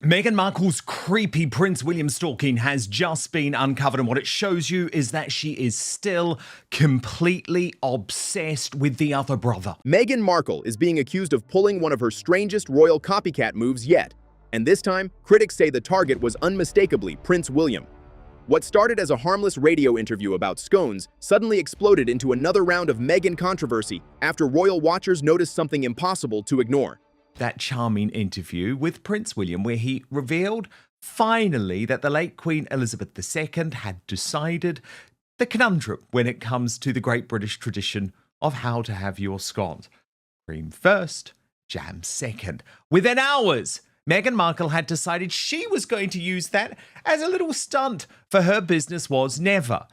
Meghan Markle's creepy Prince William stalking has just been uncovered, and what it shows you is that she is still completely obsessed with the other brother. Meghan Markle is being accused of pulling one of her strangest royal copycat moves yet, and this time, critics say the target was unmistakably Prince William. What started as a harmless radio interview about scones suddenly exploded into another round of Meghan controversy after royal watchers noticed something impossible to ignore. That charming interview with Prince William where he revealed finally that the late Queen Elizabeth II had decided the conundrum when it comes to the great British tradition of how to have your scones. Cream first, jam second. Within hours, Meghan Markle had decided she was going to use that as a little stunt, for her business was never.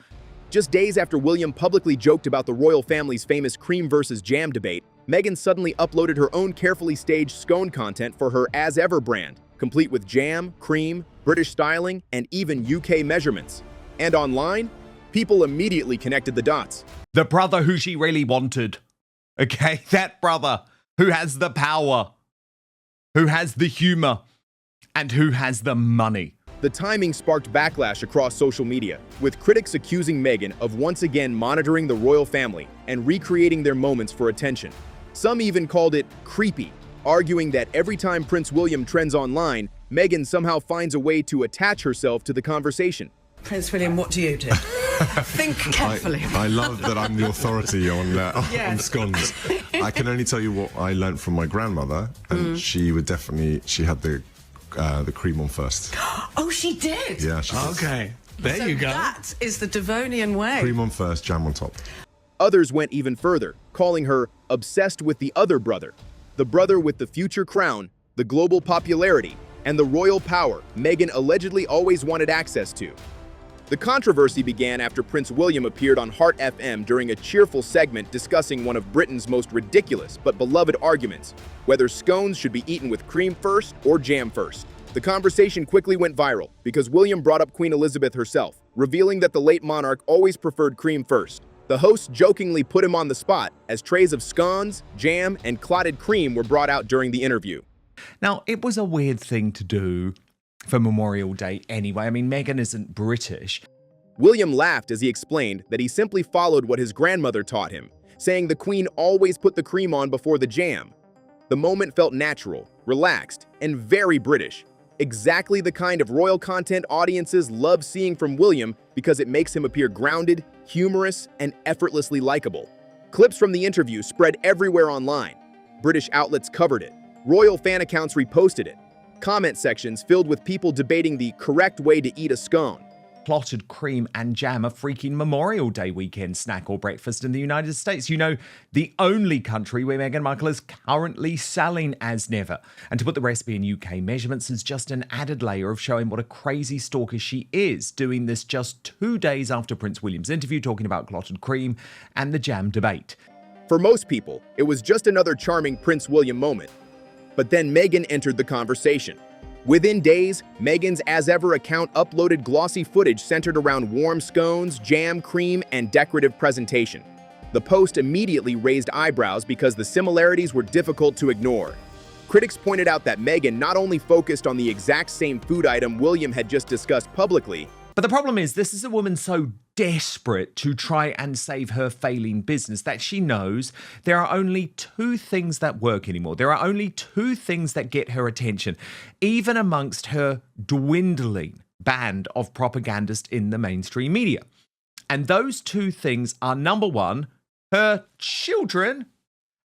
Just days after William publicly joked about the royal family's famous cream versus jam debate, Meghan suddenly uploaded her own carefully staged scone content for her As Ever brand, complete with jam, cream, British styling, and even UK measurements. And online, people immediately connected the dots. The brother who she really wanted. Okay, that brother who has the power, who has the humor, and who has the money. The timing sparked backlash across social media, with critics accusing Meghan of once again monitoring the royal family and recreating their moments for attention. Some even called it creepy, arguing that every time Prince William trends online, Meghan somehow finds a way to attach herself to the conversation. Prince William, what do you do? Think carefully. I love that I'm the authority on scones. I can only tell you what I learnt from my grandmother, and she had the cream on first. Oh, she did? Yeah, she did. Okay, there So you go. that is the Devonian way. Cream on first, jam on top. Others went even further, calling her obsessed with the other brother, the brother with the future crown, the global popularity, and the royal power Meghan allegedly always wanted access to. The controversy began after Prince William appeared on Heart FM during a cheerful segment discussing one of Britain's most ridiculous but beloved arguments, whether scones should be eaten with cream first or jam first. The conversation quickly went viral because William brought up Queen Elizabeth herself, revealing that the late monarch always preferred cream first. The host jokingly put him on the spot as trays of scones, jam, and clotted cream were brought out during the interview. Now, it was a weird thing to do for Memorial Day anyway. I mean, Meghan isn't British. William laughed as he explained that he simply followed what his grandmother taught him, saying the Queen always put the cream on before the jam. The moment felt natural, relaxed, and very British. Exactly the kind of royal content audiences love seeing from William because it makes him appear grounded, humorous, and effortlessly likable. Clips from the interview spread everywhere online. British outlets covered it. Royal fan accounts reposted it. Comment sections filled with people debating the correct way to eat a scone. Clotted cream and jam a freaking Memorial Day weekend snack or breakfast in the United States. You know, the only country where Meghan Markle is currently selling as never. And to put the recipe in UK measurements is just an added layer of showing what a crazy stalker she is, doing this just 2 days after Prince William's interview talking about clotted cream and the jam debate. For most people, it was just another charming Prince William moment. But then Meghan entered the conversation. Within days, Meghan's As Ever account uploaded glossy footage centered around warm scones, jam, cream, and decorative presentation. The post immediately raised eyebrows because the similarities were difficult to ignore. Critics pointed out that Meghan not only focused on the exact same food item William had just discussed publicly, But the problem is, this is a woman so desperate to try and save her failing business that she knows there are only 2 things that work anymore. There are only 2 things that get her attention, even amongst her dwindling band of propagandists in the mainstream media. And those 2 things are, number 1, her children,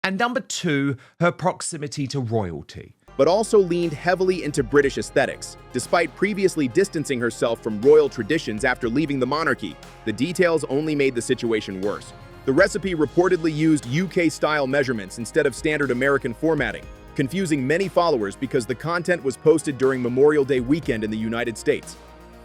and number 2, her proximity to royalty. but also leaned heavily into British aesthetics. Despite previously distancing herself from royal traditions after leaving the monarchy, the details only made the situation worse. The recipe reportedly used UK-style measurements instead of standard American formatting, confusing many followers because the content was posted during Memorial Day weekend in the United States.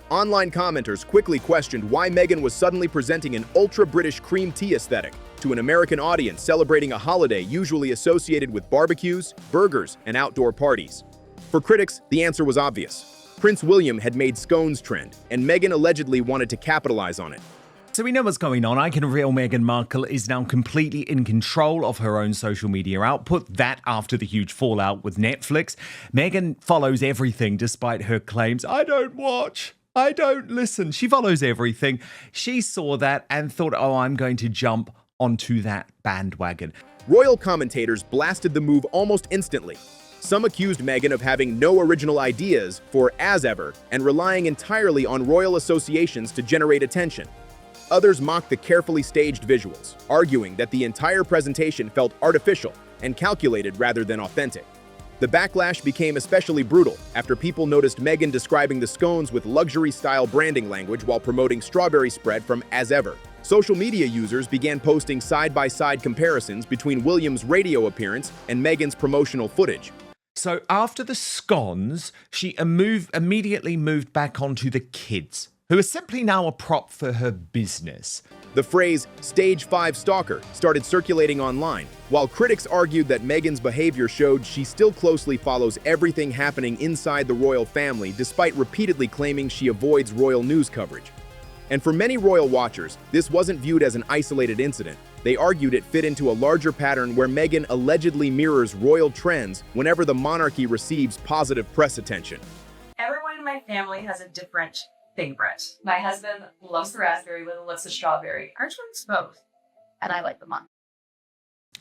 Online commenters quickly questioned why Meghan was suddenly presenting an ultra-British cream tea aesthetic to an American audience celebrating a holiday usually associated with barbecues, burgers, and outdoor parties. For critics, the answer was obvious. Prince William had made scones trend, and Meghan allegedly wanted to capitalize on it. So we know what's going on. I can reveal Meghan Markle is now completely in control of her own social media output. That after the huge fallout with Netflix. Meghan follows everything despite her claims. I don't watch. I don't listen. She follows everything. She saw that and thought, oh, I'm going to jump onto that bandwagon. Royal commentators blasted the move almost instantly. Some accused Meghan of having no original ideas for as ever and relying entirely on royal associations to generate attention. Others mocked the carefully staged visuals, arguing that the entire presentation felt artificial and calculated rather than authentic. The backlash became especially brutal after people noticed Meghan describing the scones with luxury-style branding language while promoting strawberry spread from As Ever. Social media users began posting side-by-side comparisons between William's radio appearance and Meghan's promotional footage. So after the scones, she immediately moved back onto the kids, who are simply now a prop for her business. The phrase "Stage 5 stalker" started circulating online, while critics argued that Meghan's behavior showed she still closely follows everything happening inside the royal family despite repeatedly claiming she avoids royal news coverage. And for many royal watchers, this wasn't viewed as an isolated incident. They argued it fit into a larger pattern where Meghan allegedly mirrors royal trends whenever the monarchy receives positive press attention. Everyone in my family has a different favorite. My husband loves the raspberry, Willow loves the strawberry. Our twins both. And I like the monk.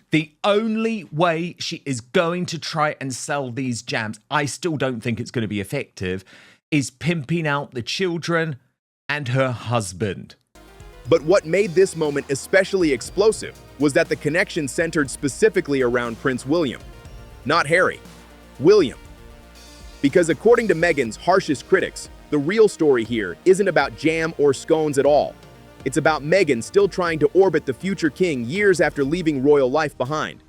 The only way she is going to try and sell these jams, I still don't think it's going to be effective, is pimping out the children and her husband. But what made this moment especially explosive was that the connection centered specifically around Prince William. Not Harry, William. Because according to Meghan's harshest critics, the real story here isn't about jam or scones at all. It's about Meghan still trying to orbit the future king years after leaving royal life behind.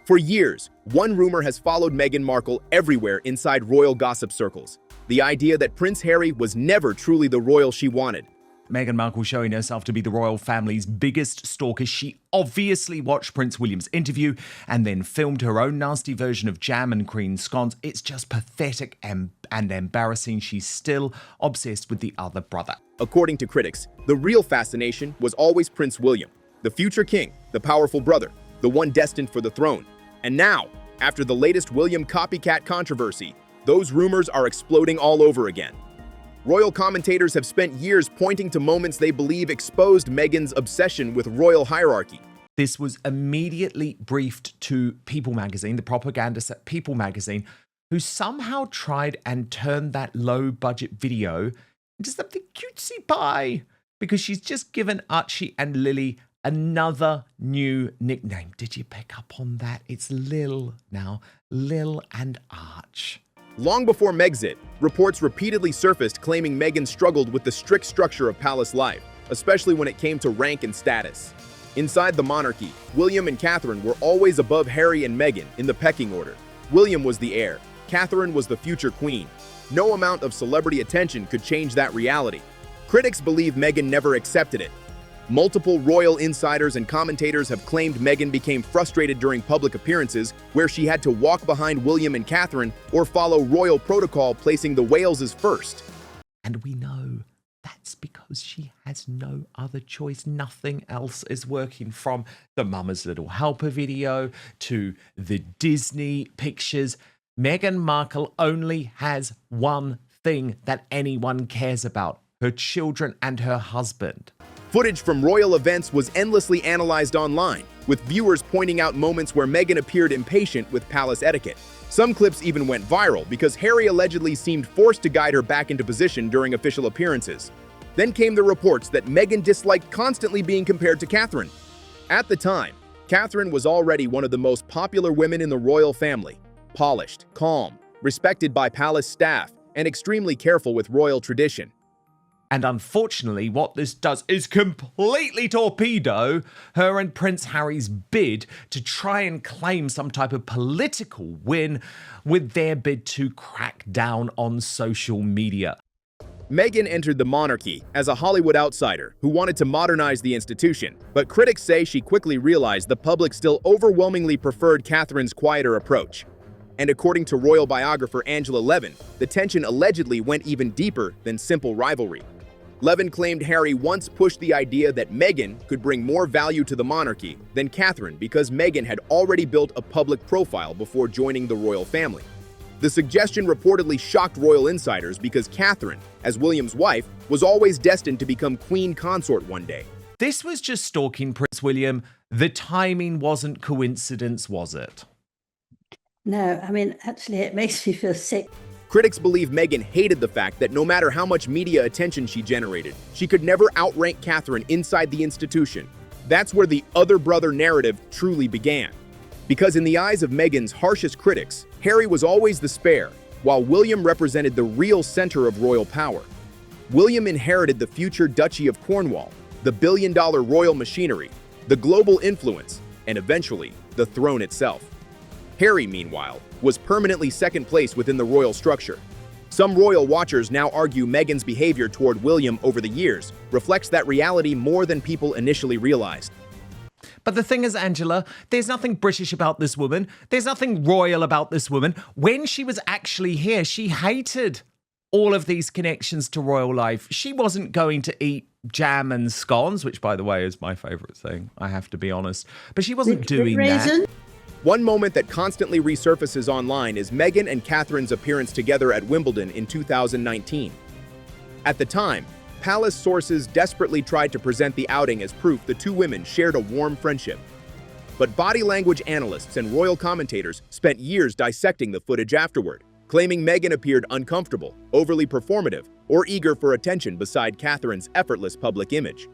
For years, one rumor has followed Meghan Markle everywhere inside royal gossip circles. The idea that Prince Harry was never truly the royal she wanted. Meghan Markle showing herself to be the royal family's biggest stalker. She obviously watched Prince William's interview and then filmed her own nasty version of jam and cream scones. It's just pathetic and embarrassing. She's still obsessed with the other brother. According to critics, the real fascination was always Prince William, the future king, the powerful brother, the one destined for the throne. And now, after the latest William copycat controversy, those rumors are exploding all over again. Royal commentators have spent years pointing to moments they believe exposed Meghan's obsession with royal hierarchy. This was immediately briefed to People magazine, the propaganda set People magazine, who somehow tried and turned that low-budget video into something cutesy pie because she's just given Archie and Lily another new nickname. Did you pick up on that? It's Lil now. Lil and Arch. Long before Megxit, reports repeatedly surfaced claiming Meghan struggled with the strict structure of palace life, especially when it came to rank and status. Inside the monarchy, William and Catherine were always above Harry and Meghan in the pecking order. William was the heir. Catherine was the future queen. No amount of celebrity attention could change that reality. Critics believe Meghan never accepted it. Multiple royal insiders and commentators have claimed Meghan became frustrated during public appearances where she had to walk behind William and Catherine or follow royal protocol, placing the Waleses first. And we know that's because she has no other choice. Nothing else is working, from the Mama's Little Helper video to the Disney pictures. Meghan Markle only has one thing that anyone cares about: her children and her husband. Footage from royal events was endlessly analyzed online, with viewers pointing out moments where Meghan appeared impatient with palace etiquette. Some clips even went viral because Harry allegedly seemed forced to guide her back into position during official appearances. Then came the reports that Meghan disliked constantly being compared to Catherine. At the time, Catherine was already one of the most popular women in the royal family. Polished, calm, respected by palace staff, and extremely careful with royal tradition. And unfortunately, what this does is completely torpedo her and Prince Harry's bid to try and claim some type of political win with their bid to crack down on social media. Meghan entered the monarchy as a Hollywood outsider who wanted to modernize the institution, but critics say she quickly realized the public still overwhelmingly preferred Catherine's quieter approach. And according to royal biographer Angela Levin, the tension allegedly went even deeper than simple rivalry. Levin claimed Harry once pushed the idea that Meghan could bring more value to the monarchy than Catherine because Meghan had already built a public profile before joining the royal family. The suggestion reportedly shocked royal insiders because Catherine, as William's wife, was always destined to become queen consort one day. This was just stalking Prince William. The timing wasn't coincidence, was it? No, I mean, actually, it makes me feel sick. Critics believe Meghan hated the fact that no matter how much media attention she generated, she could never outrank Catherine inside the institution. That's where the other brother narrative truly began. Because in the eyes of Meghan's harshest critics, Harry was always the spare, while William represented the real center of royal power. William inherited the future Duchy of Cornwall, the billion-dollar royal machinery, the global influence, and eventually, the throne itself. Harry, meanwhile, was permanently second place within the royal structure. Some royal watchers now argue Meghan's behavior toward William over the years reflects that reality more than people initially realized. But the thing is, Angela, there's nothing British about this woman. There's nothing royal about this woman. When she was actually here, she hated all of these connections to royal life. She wasn't going to eat jam and scones, which, by the way, is my favourite thing, I have to be honest. But she wasn't doing that. One moment that constantly resurfaces online is Meghan and Catherine's appearance together at Wimbledon in 2019. At the time, palace sources desperately tried to present the outing as proof the two women shared a warm friendship. But body language analysts and royal commentators spent years dissecting the footage afterward, claiming Meghan appeared uncomfortable, overly performative, or eager for attention beside Catherine's effortless public image.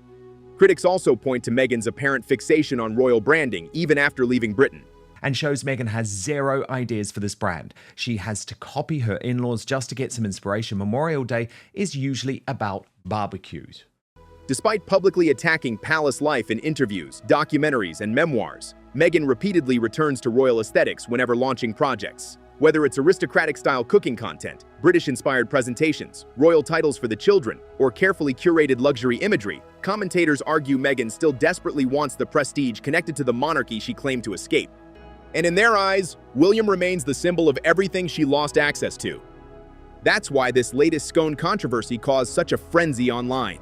Critics also point to Meghan's apparent fixation on royal branding even after leaving Britain. And shows Meghan has zero ideas for this brand. She has to copy her in-laws just to get some inspiration. Memorial Day is usually about barbecues. Despite publicly attacking palace life in interviews, documentaries, and memoirs, Meghan repeatedly returns to royal aesthetics whenever launching projects. Whether it's aristocratic-style cooking content, British-inspired presentations, royal titles for the children, or carefully curated luxury imagery, commentators argue Meghan still desperately wants the prestige connected to the monarchy she claimed to escape. And in their eyes, William remains the symbol of everything she lost access to. That's why this latest scone controversy caused such a frenzy online.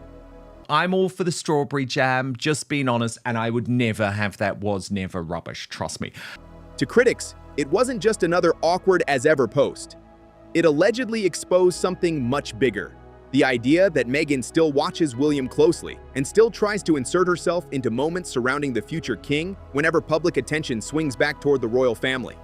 I'm all for the strawberry jam, just being honest, and I would never have that was never rubbish, trust me. To critics, it wasn't just another awkward as ever post. It allegedly exposed something much bigger. The idea that Meghan still watches William closely and still tries to insert herself into moments surrounding the future king whenever public attention swings back toward the royal family.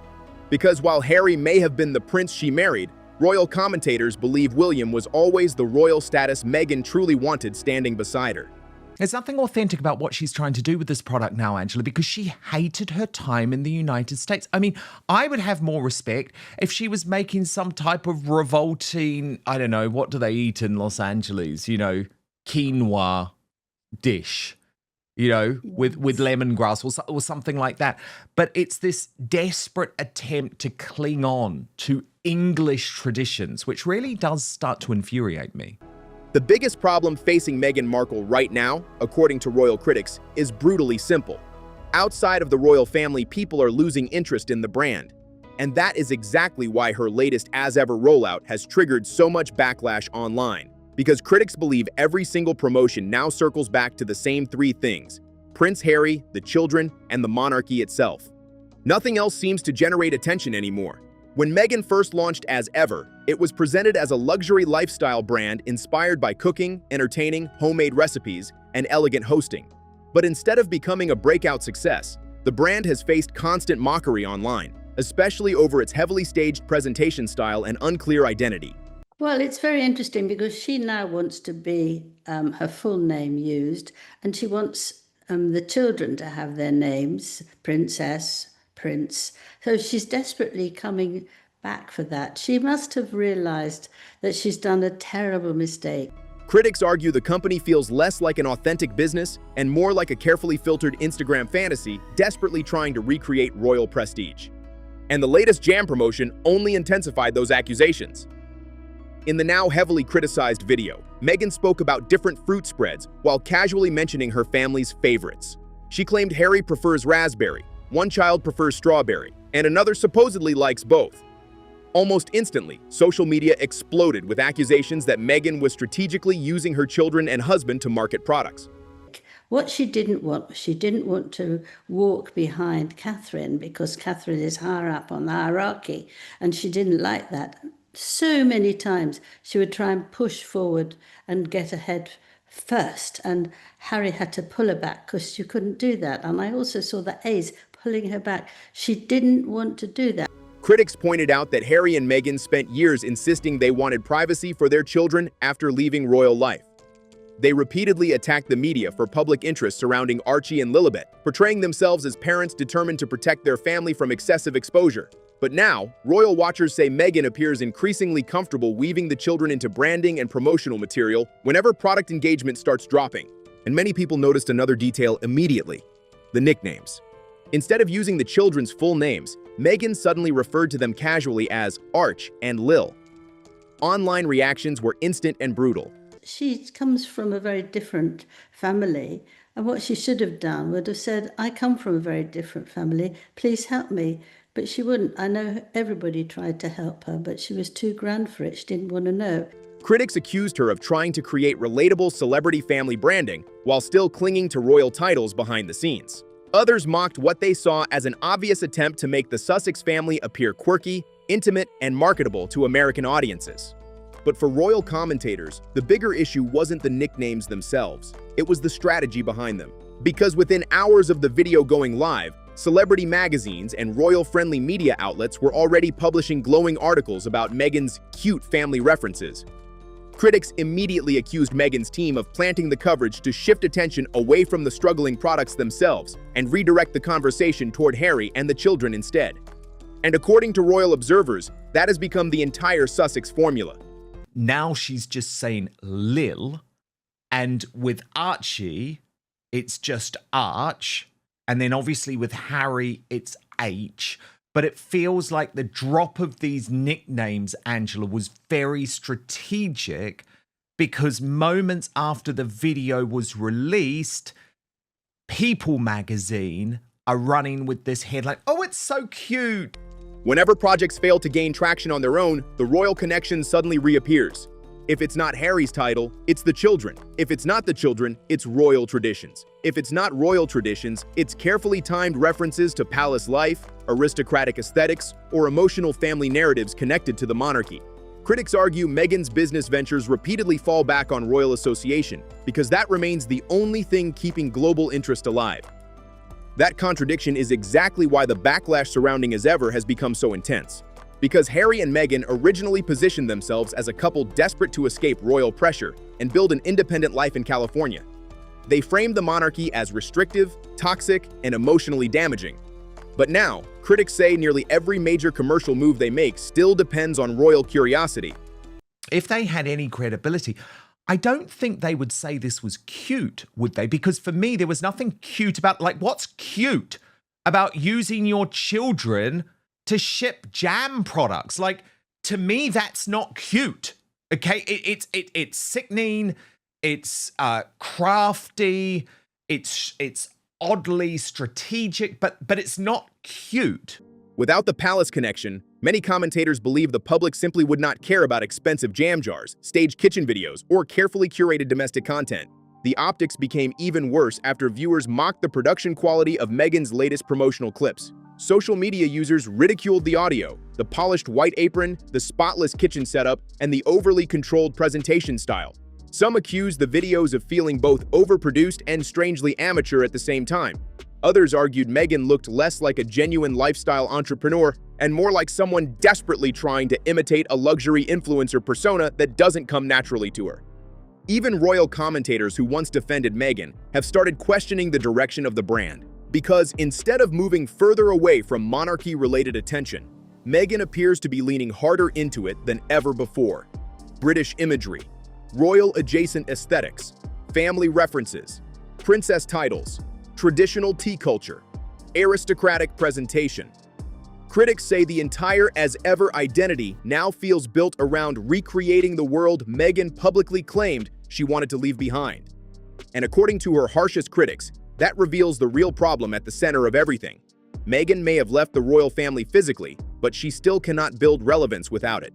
Because while Harry may have been the prince she married, royal commentators believe William was always the royal status Meghan truly wanted standing beside her. There's nothing authentic about what she's trying to do with this product now, Angela, because she hated her time in the United States. I mean, I would have more respect if she was making some type of revolting, I don't know, what do they eat in Los Angeles? You know, quinoa dish, you know, with lemongrass or something like that. But it's this desperate attempt to cling on to English traditions, which really does start to infuriate me. The biggest problem facing Meghan Markle right now, according to royal critics, is brutally simple. Outside of the royal family, people are losing interest in the brand. And that is exactly why her latest as-ever rollout has triggered so much backlash online. Because critics believe every single promotion now circles back to the same three things: Prince Harry, the children, and the monarchy itself. Nothing else seems to generate attention anymore. When Meghan first launched as Ever, it was presented as a luxury lifestyle brand inspired by cooking, entertaining, homemade recipes, and elegant hosting. But instead of becoming a breakout success, the brand has faced constant mockery online, especially over its heavily staged presentation style and unclear identity. Well, it's very interesting because she now wants to be her full name used, and she wants the children to have their names, Princess, Prince. So she's desperately coming back for that. She must have realized that she's done a terrible mistake. Critics argue the company feels less like an authentic business and more like a carefully filtered Instagram fantasy desperately trying to recreate royal prestige. And the latest jam promotion only intensified those accusations. In the now heavily criticized video, Meghan spoke about different fruit spreads while casually mentioning her family's favorites. She claimed Harry prefers raspberry, one child prefers strawberry, and another supposedly likes both. Almost instantly, social media exploded with accusations that Meghan was strategically using her children and husband to market products. What she didn't want was she didn't want to walk behind Catherine because Catherine is higher up on the hierarchy, and she didn't like that. So many times she would try and push forward and get ahead first, and Harry had to pull her back because she couldn't do that. And I also saw the A's pulling her back. She didn't want to do that. Critics pointed out that Harry and Meghan spent years insisting they wanted privacy for their children after leaving royal life. They repeatedly attacked the media for public interest surrounding Archie and Lilibet, portraying themselves as parents determined to protect their family from excessive exposure. But now, royal watchers say Meghan appears increasingly comfortable weaving the children into branding and promotional material whenever product engagement starts dropping. And many people noticed another detail immediately: the nicknames. Instead of using the children's full names, Meghan suddenly referred to them casually as Arch and Lil. Online reactions were instant and brutal. She comes from a very different family, and what she should have done would have said, I come from a very different family, please help me. But she wouldn't. I know everybody tried to help her, but she was too grand for it. She didn't want to know. Critics accused her of trying to create relatable celebrity family branding while still clinging to royal titles behind the scenes. Others mocked what they saw as an obvious attempt to make the Sussex family appear quirky, intimate, and marketable to American audiences. But for royal commentators, the bigger issue wasn't the nicknames themselves. It was the strategy behind them. Because within hours of the video going live, celebrity magazines and royal-friendly media outlets were already publishing glowing articles about Meghan's cute family references. Critics immediately accused Meghan's team of planting the coverage to shift attention away from the struggling products themselves and redirect the conversation toward Harry and the children instead. And according to royal observers, that has become the entire Sussex formula. Now she's just saying Lil, and with Archie, it's just Arch, and then obviously with Harry, it's H. But it feels like the drop of these nicknames, Angela, was very strategic because moments after the video was released, People magazine are running with this headline, oh, it's so cute. Whenever projects fail to gain traction on their own, the royal connection suddenly reappears. If it's not Harry's title, it's the children. If it's not the children, it's royal traditions. If it's not royal traditions, it's carefully timed references to palace life, aristocratic aesthetics, or emotional family narratives connected to the monarchy. Critics argue Meghan's business ventures repeatedly fall back on royal association because that remains the only thing keeping global interest alive. That contradiction is exactly why the backlash surrounding As Ever has become so intense. Because Harry and Meghan originally positioned themselves as a couple desperate to escape royal pressure and build an independent life in California. They framed the monarchy as restrictive, toxic, and emotionally damaging. But now, critics say nearly every major commercial move they make still depends on royal curiosity. If they had any credibility, I don't think they would say this was cute, would they? Because for me, there was nothing cute about, like, what's cute about using your children to ship jam products? Like, to me, that's not cute. Okay, it's sickening, it's crafty, it's oddly strategic, but it's not cute. Without the palace connection, many commentators believe the public simply would not care about expensive jam jars, staged kitchen videos, or carefully curated domestic content. The optics became even worse after viewers mocked the production quality of Meghan's latest promotional clips. Social media users ridiculed the audio, the polished white apron, the spotless kitchen setup, and the overly controlled presentation style. Some accused the videos of feeling both overproduced and strangely amateur at the same time. Others argued Meghan looked less like a genuine lifestyle entrepreneur and more like someone desperately trying to imitate a luxury influencer persona that doesn't come naturally to her. Even royal commentators who once defended Meghan have started questioning the direction of the brand, because instead of moving further away from monarchy-related attention, Meghan appears to be leaning harder into it than ever before. British imagery, royal-adjacent aesthetics, family references, princess titles, traditional tea culture, aristocratic presentation. Critics say the entire As Ever identity now feels built around recreating the world Meghan publicly claimed she wanted to leave behind. And according to her harshest critics, that reveals the real problem at the center of everything. Meghan may have left the royal family physically, but she still cannot build relevance without it.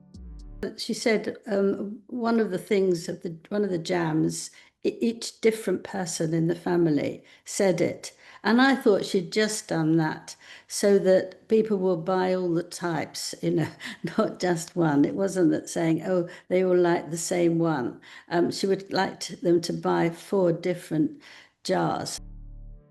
She said one of the things of one of the jams, each different person in the family said it. And I thought she'd just done that so that people will buy all the types, not just one. It wasn't that saying, oh, they all like the same one. She would like them to buy 4 different jars.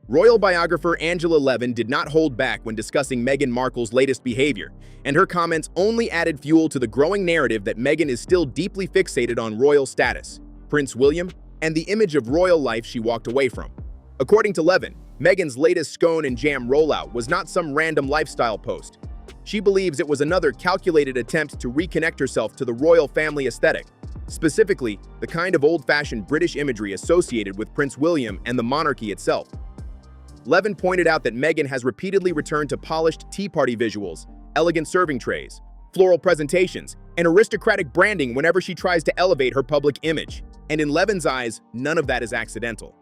Royal biographer Angela Levin did not hold back when discussing Meghan Markle's latest behavior, and her comments only added fuel to the growing narrative that Meghan is still deeply fixated on royal status, Prince William, and the image of royal life she walked away from. According to Levin, Meghan's latest scone and jam rollout was not some random lifestyle post. She believes it was another calculated attempt to reconnect herself to the royal family aesthetic, specifically the kind of old-fashioned British imagery associated with Prince William and the monarchy itself. Levin pointed out that Meghan has repeatedly returned to polished tea party visuals, elegant serving trays, floral presentations, and aristocratic branding whenever she tries to elevate her public image. And in Levin's eyes, none of that is accidental.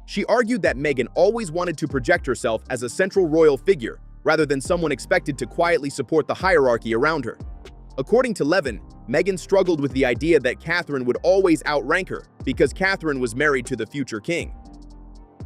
She argued that Meghan always wanted to project herself as a central royal figure, rather than someone expected to quietly support the hierarchy around her. According to Levin, Meghan struggled with the idea that Catherine would always outrank her because Catherine was married to the future king.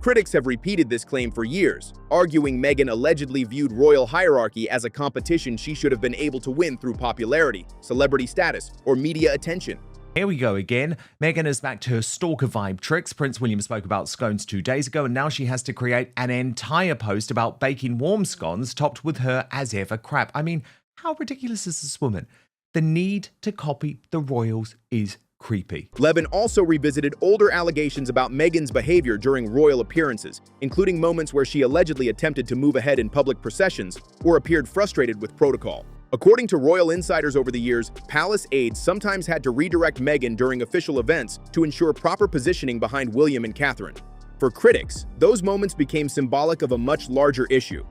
Critics have repeated this claim for years, arguing Meghan allegedly viewed royal hierarchy as a competition she should have been able to win through popularity, celebrity status, or media attention. Here we go again. Meghan is back to her stalker vibe tricks. Prince William spoke about scones 2 days ago, and now she has to create an entire post about baking warm scones topped with her as ever crap. I mean, how ridiculous is this woman? The need to copy the royals is creepy. Levin also revisited older allegations about Meghan's behavior during royal appearances, including moments where she allegedly attempted to move ahead in public processions or appeared frustrated with protocol. According to royal insiders over the years, palace aides sometimes had to redirect Meghan during official events to ensure proper positioning behind William and Catherine. For critics, those moments became symbolic of a much larger issue.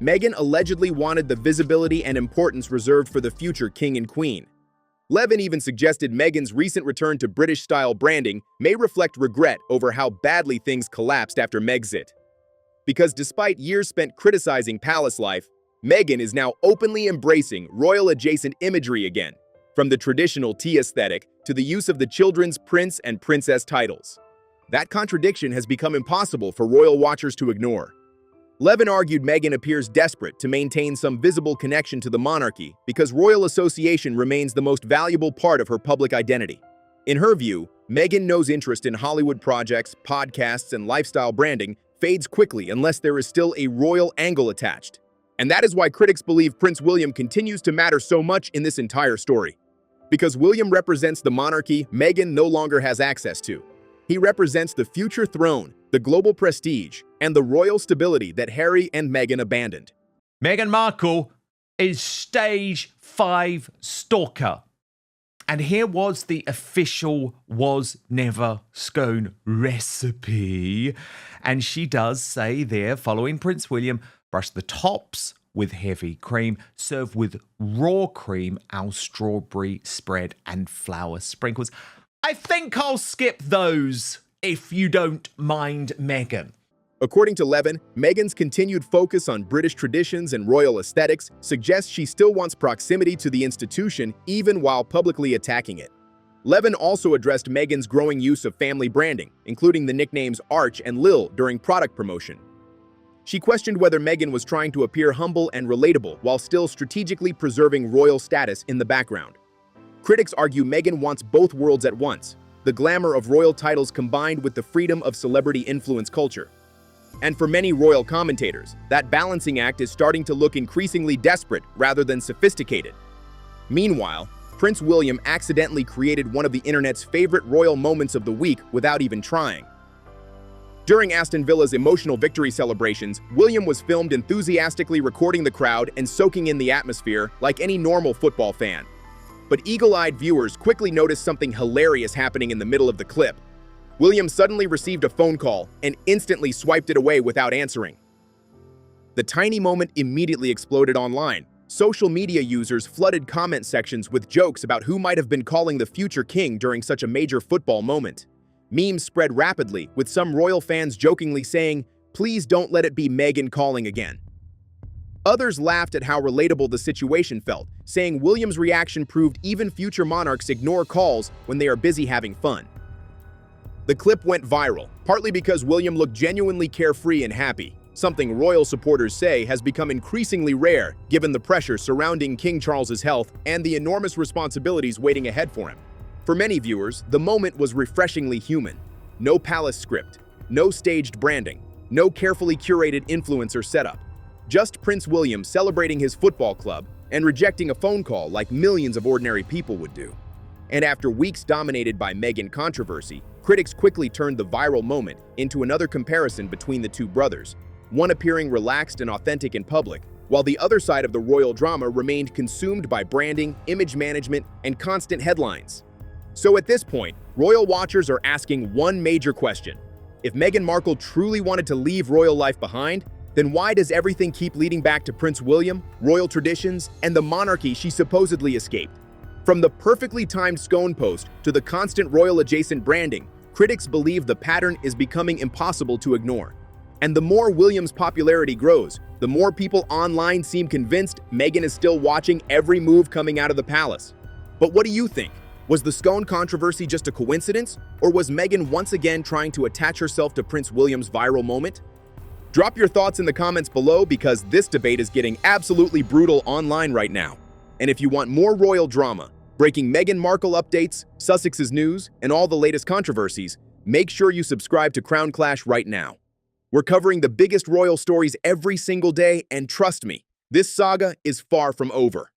Meghan allegedly wanted the visibility and importance reserved for the future king and queen. Levin even suggested Meghan's recent return to British-style branding may reflect regret over how badly things collapsed after Megxit. Because despite years spent criticizing palace life, Meghan is now openly embracing royal-adjacent imagery again, from the traditional tea aesthetic to the use of the children's prince and princess titles. That contradiction has become impossible for royal watchers to ignore. Levin argued Meghan appears desperate to maintain some visible connection to the monarchy because royal association remains the most valuable part of her public identity. In her view, Meghan knows interest in Hollywood projects, podcasts, and lifestyle branding fades quickly unless there is still a royal angle attached. And that is why critics believe Prince William continues to matter so much in this entire story. Because William represents the monarchy Meghan no longer has access to. He represents the future throne, the global prestige, and the royal stability that Harry and Meghan abandoned. Meghan Markle is stage 5 stalker. And here was the official was never scone recipe. And she does say there, following Prince William, brush the tops with heavy cream, serve with raw cream, our strawberry spread, and flour sprinkles. I think I'll skip those if you don't mind, Meghan. According to Levin, Meghan's continued focus on British traditions and royal aesthetics suggests she still wants proximity to the institution even while publicly attacking it. Levin also addressed Meghan's growing use of family branding, including the nicknames Arch and Lil during product promotion. She questioned whether Meghan was trying to appear humble and relatable while still strategically preserving royal status in the background. Critics argue Meghan wants both worlds at once, the glamour of royal titles combined with the freedom of celebrity influence culture. And for many royal commentators, that balancing act is starting to look increasingly desperate rather than sophisticated. Meanwhile, Prince William accidentally created one of the internet's favorite royal moments of the week without even trying. During Aston Villa's emotional victory celebrations, William was filmed enthusiastically recording the crowd and soaking in the atmosphere like any normal football fan. But eagle-eyed viewers quickly noticed something hilarious happening in the middle of the clip. William suddenly received a phone call and instantly swiped it away without answering. The tiny moment immediately exploded online. Social media users flooded comment sections with jokes about who might have been calling the future king during such a major football moment. Memes spread rapidly, with some royal fans jokingly saying, "Please don't let it be Meghan calling again." Others laughed at how relatable the situation felt, saying William's reaction proved even future monarchs ignore calls when they are busy having fun. The clip went viral, partly because William looked genuinely carefree and happy, something royal supporters say has become increasingly rare given the pressure surrounding King Charles's health and the enormous responsibilities waiting ahead for him. For many viewers, the moment was refreshingly human. No palace script, no staged branding, no carefully curated influencer setup. Just Prince William celebrating his football club and rejecting a phone call like millions of ordinary people would do. And after weeks dominated by Meghan controversy, critics quickly turned the viral moment into another comparison between the two brothers, one appearing relaxed and authentic in public, while the other side of the royal drama remained consumed by branding, image management, and constant headlines. So at this point, royal watchers are asking one major question. If Meghan Markle truly wanted to leave royal life behind, then why does everything keep leading back to Prince William, royal traditions, and the monarchy she supposedly escaped? From the perfectly timed scone post to the constant royal-adjacent branding, critics believe the pattern is becoming impossible to ignore. And the more William's popularity grows, the more people online seem convinced Meghan is still watching every move coming out of the palace. But what do you think? Was the scone controversy just a coincidence, or was Meghan once again trying to attach herself to Prince William's viral moment? Drop your thoughts in the comments below because this debate is getting absolutely brutal online right now. And if you want more royal drama, breaking Meghan Markle updates, Sussex's news, and all the latest controversies, make sure you subscribe to Crown Clash right now. We're covering the biggest royal stories every single day, and trust me, this saga is far from over.